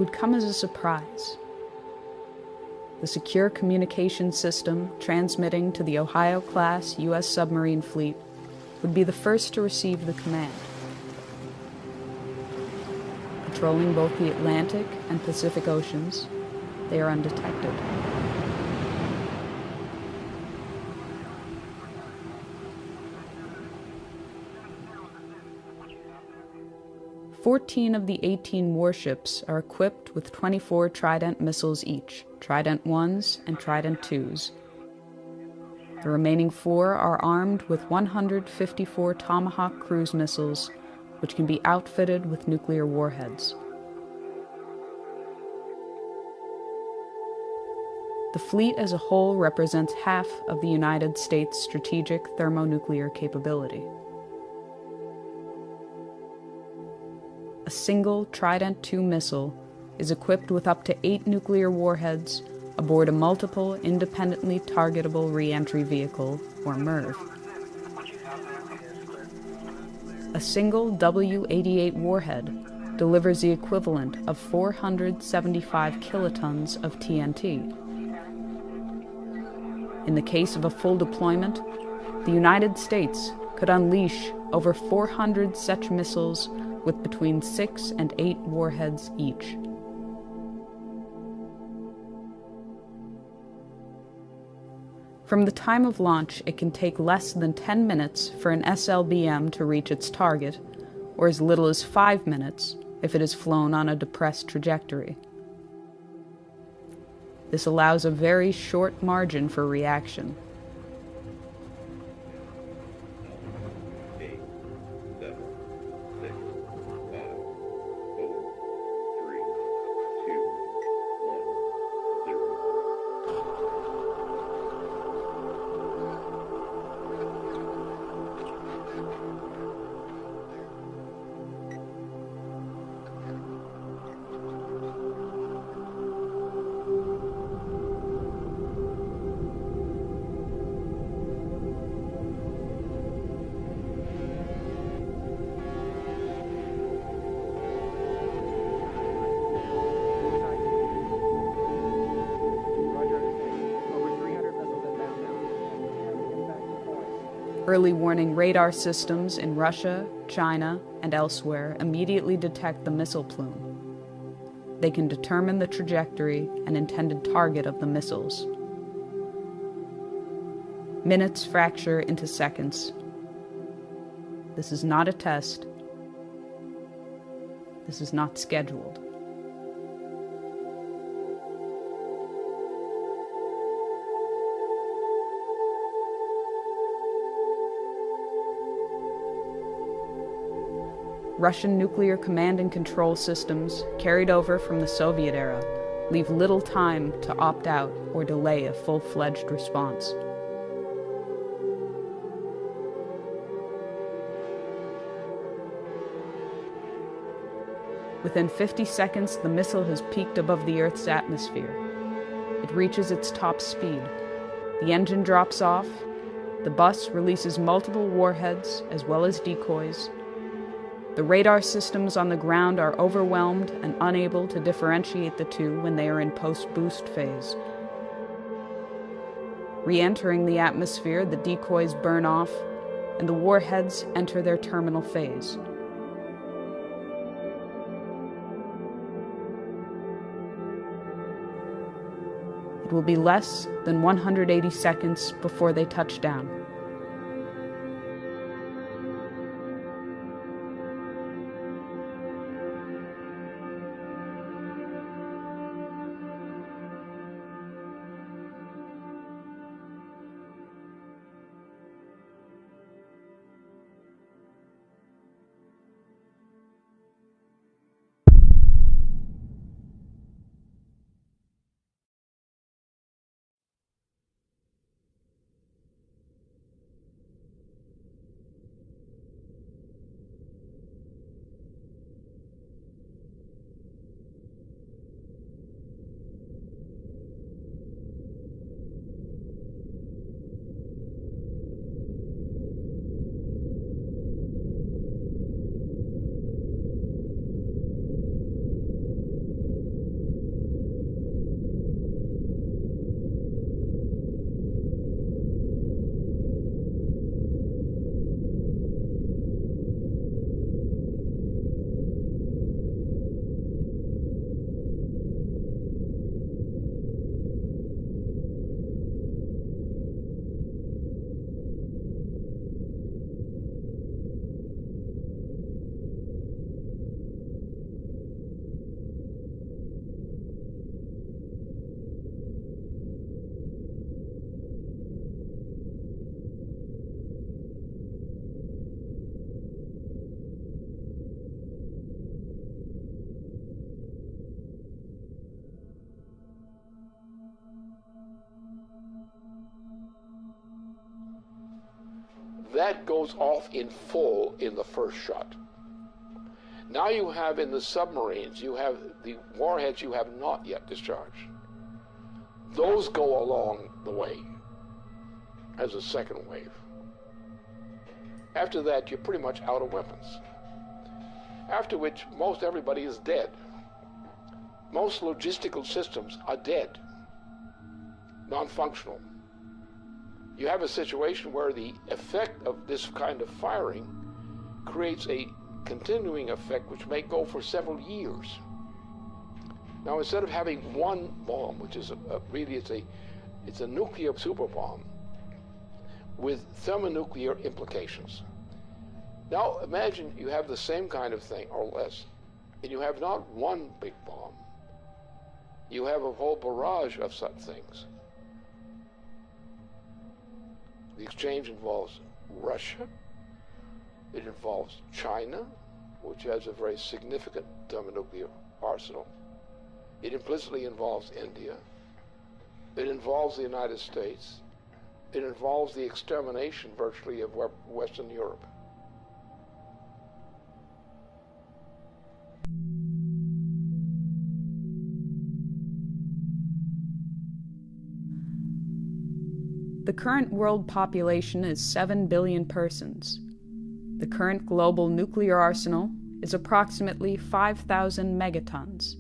would come as a surprise. The secure communication system transmitting to the Ohio-class U.S. submarine fleet would be the first to receive the command. Patrolling both the Atlantic and Pacific Oceans, they are undetected. Fourteen of the 18 warships are equipped with 24 Trident missiles each, Trident 1s and Trident 2s. The remaining 4 are armed with 154 Tomahawk cruise missiles, which can be outfitted with nuclear warheads. The fleet as a whole represents half of the United States' strategic thermonuclear capability. A single Trident II missile is equipped with up to 8 nuclear warheads aboard a multiple independently targetable re-entry vehicle, or MIRV. A single W-88 warhead delivers the equivalent of 475 kilotons of TNT. In the case of a full deployment, the United States could unleash over 400 such missiles with between 6 and 8 warheads each. From the time of launch, it can take less than 10 minutes for an SLBM to reach its target, or as little as 5 minutes if it is flown on a depressed trajectory. This allows a very short margin for reaction. Early warning radar systems in Russia, China, and elsewhere immediately detect the missile plume. They can determine the trajectory and intended target of the missiles. Minutes fracture into seconds. This is not a test. This is not scheduled. Russian nuclear command and control systems, carried over from the Soviet era, leave little time to opt out or delay a full-fledged response. Within 50 seconds, the missile has peaked above the Earth's atmosphere. It reaches its top speed. The engine drops off. The bus releases multiple warheads as well as decoys. The radar systems on the ground are overwhelmed and unable to differentiate the two when they are in post-boost phase. Re-entering the atmosphere, the decoys burn off, and the warheads enter their terminal phase. It will be less than 180 seconds before they touch down. that goes off in full in the first shot. Now you have in the submarines, you have the warheads you have not yet discharged. Those go along the way as a second wave. After that, you're pretty much out of weapons. After which, most everybody is dead. Most logistical systems are dead, non-functional. You have a situation where the effect of this kind of firing creates a continuing effect which may go for several years. Now, instead of having one bomb, which is it's a nuclear super bomb with thermonuclear implications. Now imagine you have the same kind of thing or less, and you have not one big bomb. You have a whole barrage of such things. The exchange involves Russia. It involves China, which has a very significant thermonuclear arsenal. It implicitly involves India. It involves the United States. It involves the extermination virtually of Western Europe. The current world population is 7 billion persons. The current global nuclear arsenal is approximately 5,000 megatons.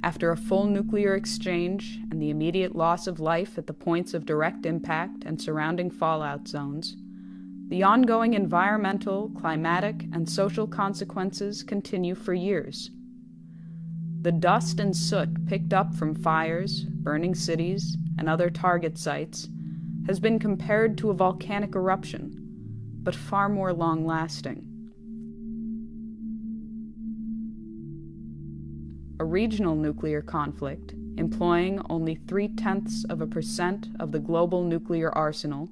After a full nuclear exchange and the immediate loss of life at the points of direct impact and surrounding fallout zones, the ongoing environmental, climatic, and social consequences continue for years. The dust and soot picked up from fires, burning cities, and other target sites has been compared to a volcanic eruption, but far more long-lasting. A regional nuclear conflict, employing only 0.3% of the global nuclear arsenal,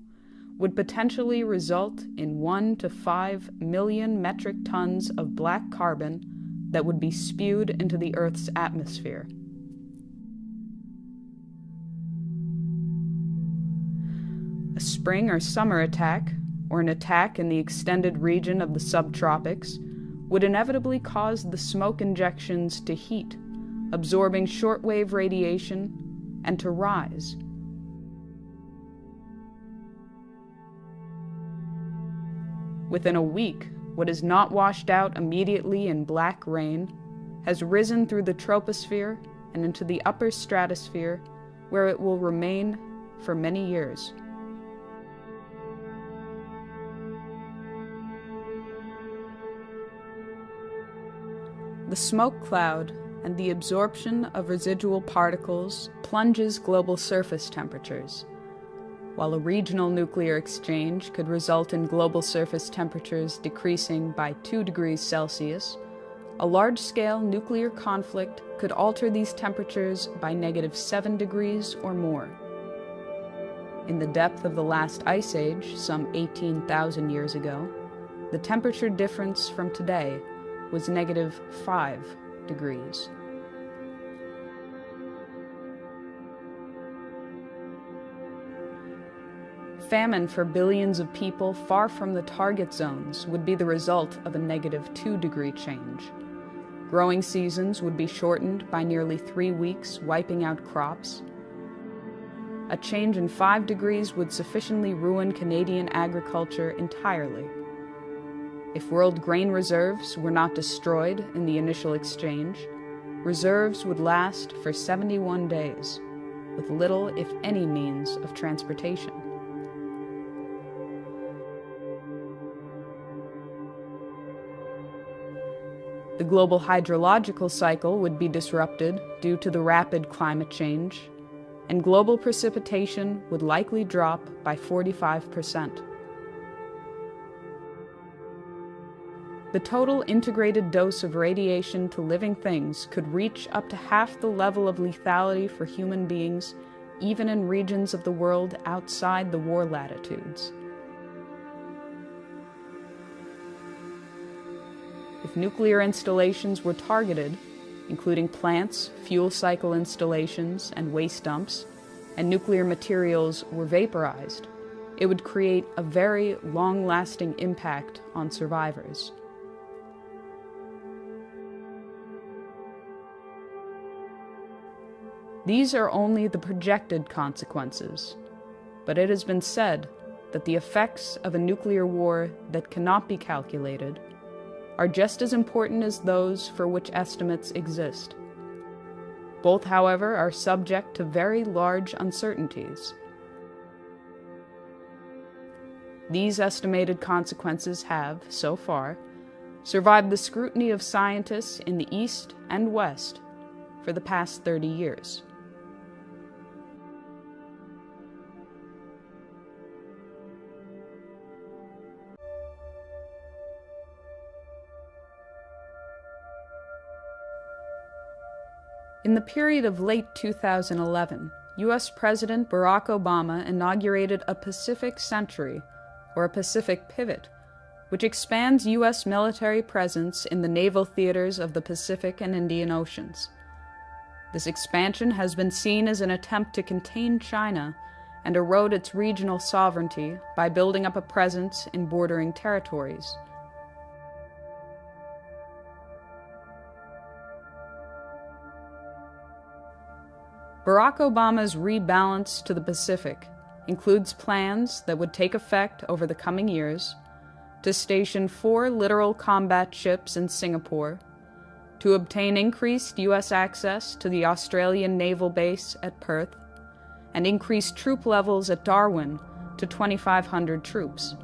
would potentially result in 1 to 5 million metric tons of black carbon that would be spewed into the Earth's atmosphere. A spring or summer attack, or an attack in the extended region of the subtropics, would inevitably cause the smoke injections to heat, absorbing shortwave radiation, and to rise. Within a week, what is not washed out immediately in black rain has risen through the troposphere and into the upper stratosphere, where it will remain for many years. The smoke cloud and the absorption of residual particles plunges global surface temperatures. While a regional nuclear exchange could result in global surface temperatures decreasing by 2 degrees Celsius, a large-scale nuclear conflict could alter these temperatures by -7 degrees or more. In the depth of the last ice age, some 18,000 years ago, the temperature difference from today was -5 degrees. Famine for billions of people far from the target zones would be the result of a -2 degree change. Growing seasons would be shortened by nearly 3 weeks, wiping out crops. A change in 5 degrees would sufficiently ruin Canadian agriculture entirely. If world grain reserves were not destroyed in the initial exchange, reserves would last for 71 days, with little, if any, means of transportation. The global hydrological cycle would be disrupted due to the rapid climate change, and global precipitation would likely drop by 45%. The total integrated dose of radiation to living things could reach up to half the level of lethality for human beings, even in regions of the world outside the war latitudes. If nuclear installations were targeted, including plants, fuel cycle installations, and waste dumps, and nuclear materials were vaporized, it would create a very long-lasting impact on survivors. These are only the projected consequences, but it has been said that the effects of a nuclear war that cannot be calculated are just as important as those for which estimates exist. Both, however, are subject to very large uncertainties. These estimated consequences have, so far, survived the scrutiny of scientists in the East and West for the past 30 years. In the period of late 2011, U.S. President Barack Obama inaugurated a Pacific Century, or a Pacific Pivot, which expands U.S. military presence in the naval theaters of the Pacific and Indian Oceans. This expansion has been seen as an attempt to contain China and erode its regional sovereignty by building up a presence in bordering territories. Barack Obama's rebalance to the Pacific includes plans that would take effect over the coming years to station 4 littoral combat ships in Singapore, to obtain increased U.S. access to the Australian naval base at Perth, and increase troop levels at Darwin to 2,500 troops.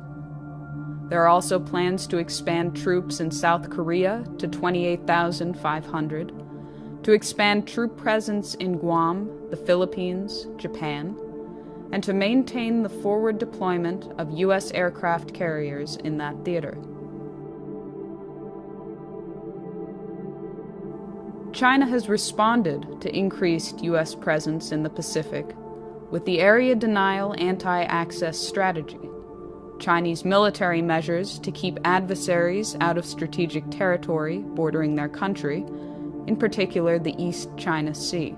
There are also plans to expand troops in South Korea to 28,500, to expand troop presence in Guam, the Philippines, Japan, and to maintain the forward deployment of U.S. aircraft carriers in that theater. China has responded to increased U.S. presence in the Pacific with the Area Denial Anti-Access Strategy, Chinese military measures to keep adversaries out of strategic territory bordering their country, in particular the East China Sea.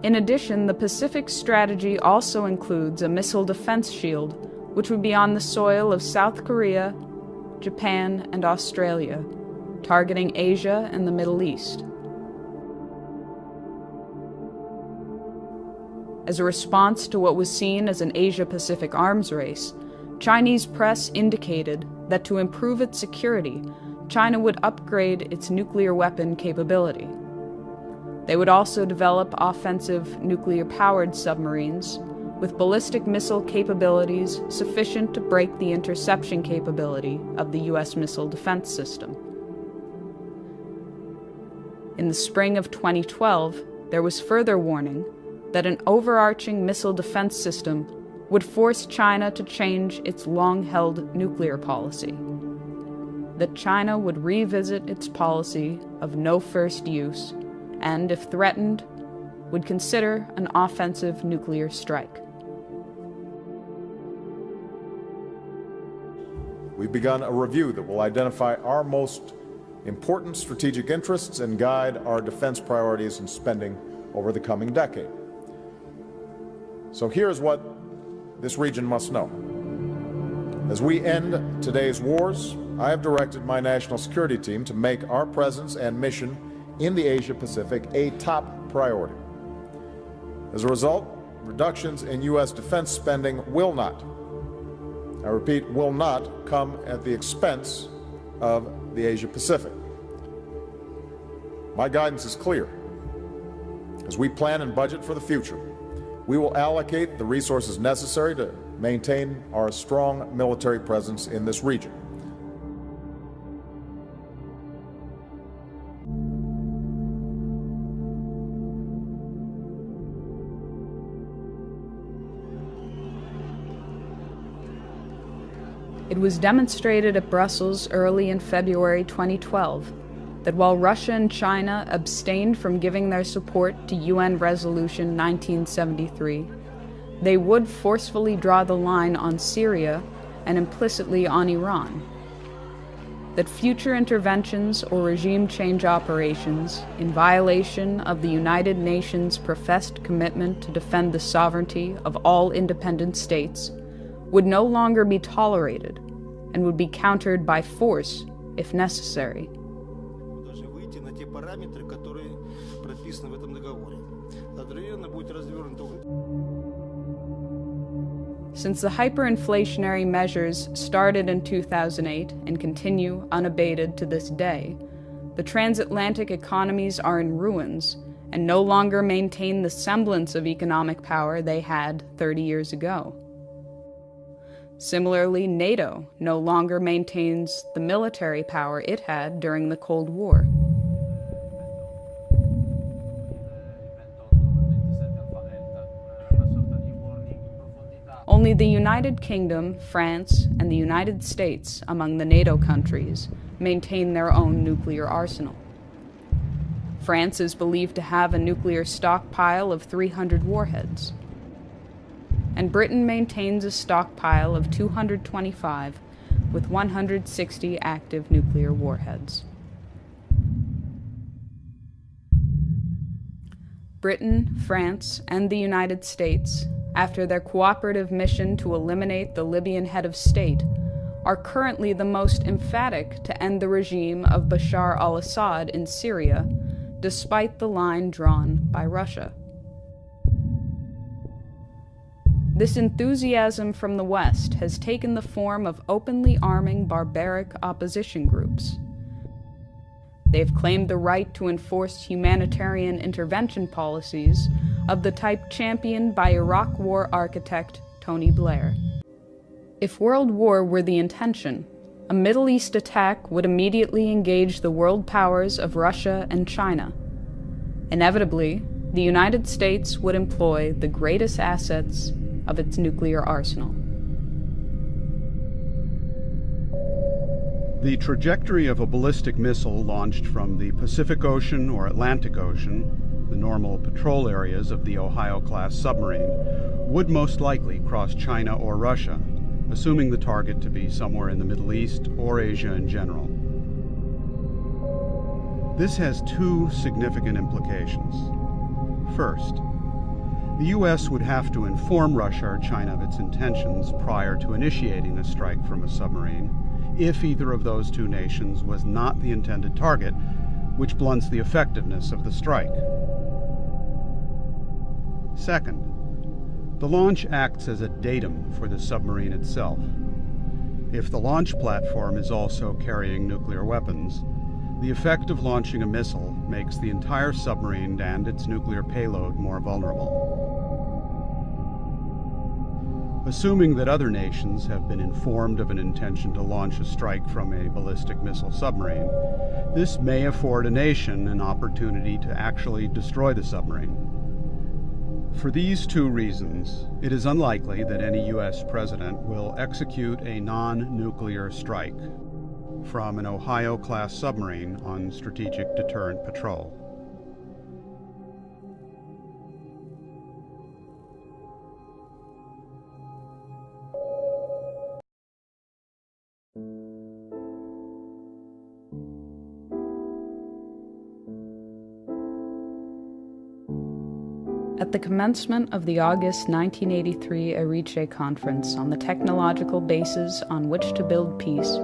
In addition, the Pacific Strategy also includes a missile defense shield, which would be on the soil of South Korea, Japan, and Australia, targeting Asia and the Middle East. As a response to what was seen as an Asia-Pacific arms race, Chinese press indicated that to improve its security, China would upgrade its nuclear weapon capability. They would also develop offensive nuclear-powered submarines with ballistic missile capabilities sufficient to break the interception capability of the U.S. missile defense system. In the spring of 2012, there was further warning that an overarching missile defense system would force China to change its long-held nuclear policy, that China would revisit its policy of no first use and, if threatened, would consider an offensive nuclear strike. We've begun a review that will identify our most important strategic interests and guide our defense priorities and spending over the coming decade. So here's what this region must know. As we end today's wars, I have directed my national security team to make our presence and mission in the Asia-Pacific a top priority. As a result, reductions in U.S. defense spending will not, I repeat, will not come at the expense of the Asia-Pacific. My guidance is clear. As we plan and budget for the future, we will allocate the resources necessary to maintain our strong military presence in this region. It was demonstrated at Brussels early in February 2012 that while Russia and China abstained from giving their support to UN Resolution 1973, they would forcefully draw the line on Syria and implicitly on Iran. that future interventions or regime change operations in violation of the United Nations' professed commitment to defend the sovereignty of all independent states would no longer be tolerated and would be countered by force if necessary. Since the hyperinflationary measures started in 2008 and continue unabated to this day, the transatlantic economies are in ruins and no longer maintain the semblance of economic power they had 30 years ago. Similarly, NATO no longer maintains the military power it had during the Cold War. Only the United Kingdom, France, and the United States among the NATO countries maintain their own nuclear arsenal. France is believed to have a nuclear stockpile of 300 warheads, and Britain maintains a stockpile of 225 with 160 active nuclear warheads. Britain, France, and the United States, after their cooperative mission to eliminate the Libyan head of state, are currently the most emphatic to end the regime of Bashar al-Assad in Syria, despite the line drawn by Russia. This enthusiasm from the West has taken the form of openly arming barbaric opposition groups. They've claimed the right to enforce humanitarian intervention policies of the type championed by Iraq War architect Tony Blair. If world war were the intention, a Middle East attack would immediately engage the world powers of Russia and China. Inevitably, the United States would employ the greatest assets of its nuclear arsenal. The trajectory of a ballistic missile launched from the Pacific Ocean or Atlantic Ocean, the normal patrol areas of the Ohio-class submarine, would most likely cross China or Russia, assuming the target to be somewhere in the Middle East or Asia in general. This has two significant implications. First, the U.S. would have to inform Russia or China of its intentions prior to initiating a strike from a submarine, if either of those two nations was not the intended target, which blunts the effectiveness of the strike. Second, the launch acts as a datum for the submarine itself. If the launch platform is also carrying nuclear weapons, the effect of launching a missile makes the entire submarine and its nuclear payload more vulnerable. Assuming that other nations have been informed of an intention to launch a strike from a ballistic missile submarine, this may afford a nation an opportunity to actually destroy the submarine. For these two reasons, it is unlikely that any U.S. president will execute a non-nuclear strike from an Ohio-class submarine on strategic deterrent patrol. At the commencement of the August 1983 Erice Conference on the technological basis on which to build peace,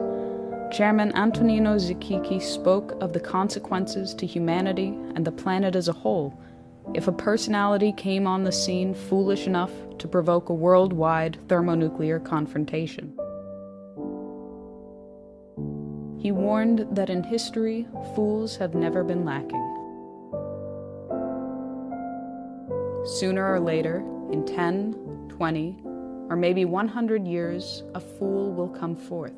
Chairman Antonino Zikiki spoke of the consequences to humanity and the planet as a whole if a personality came on the scene foolish enough to provoke a worldwide thermonuclear confrontation. He warned that in history, fools have never been lacking. Sooner or later, in 10, 20, or maybe 100 years, a fool will come forth.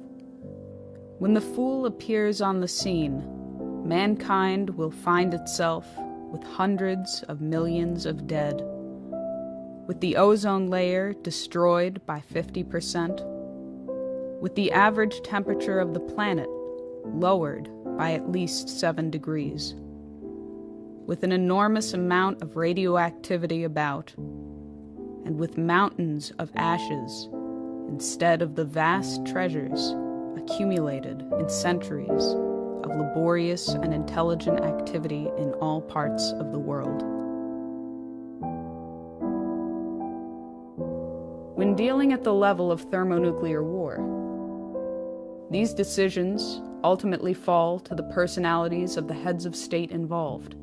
When the fool appears on the scene, mankind will find itself with hundreds of millions of dead, with the ozone layer destroyed by 50%, with the average temperature of the planet lowered by at least 7 degrees, with an enormous amount of radioactivity about, and with mountains of ashes instead of the vast treasures accumulated in centuries of laborious and intelligent activity in all parts of the world. When dealing at the level of thermonuclear war, these decisions ultimately fall to the personalities of the heads of state involved.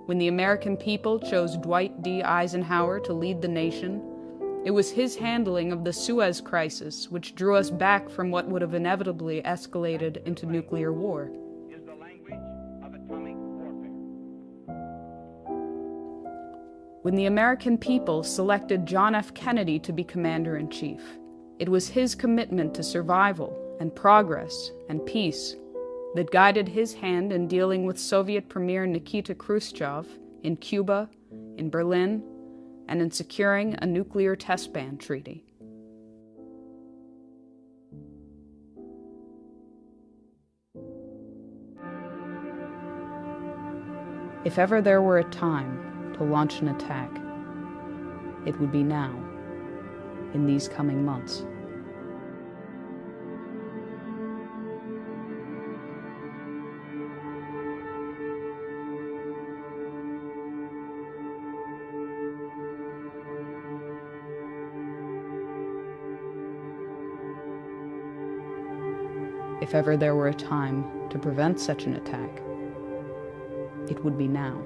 When the American people chose Dwight D. Eisenhower to lead the nation, it was his handling of the Suez Crisis which drew us back from what would have inevitably escalated into nuclear war. Is the language of atomic warfare. When the American people selected John F. Kennedy to be Commander-in-Chief, it was his commitment to survival and progress and peace that guided his hand in dealing with Soviet Premier Nikita Khrushchev in Cuba, in Berlin, and in securing a nuclear test ban treaty. If ever there were a time to launch an attack, it would be now, in these coming months. If ever there were a time to prevent such an attack, it would be now.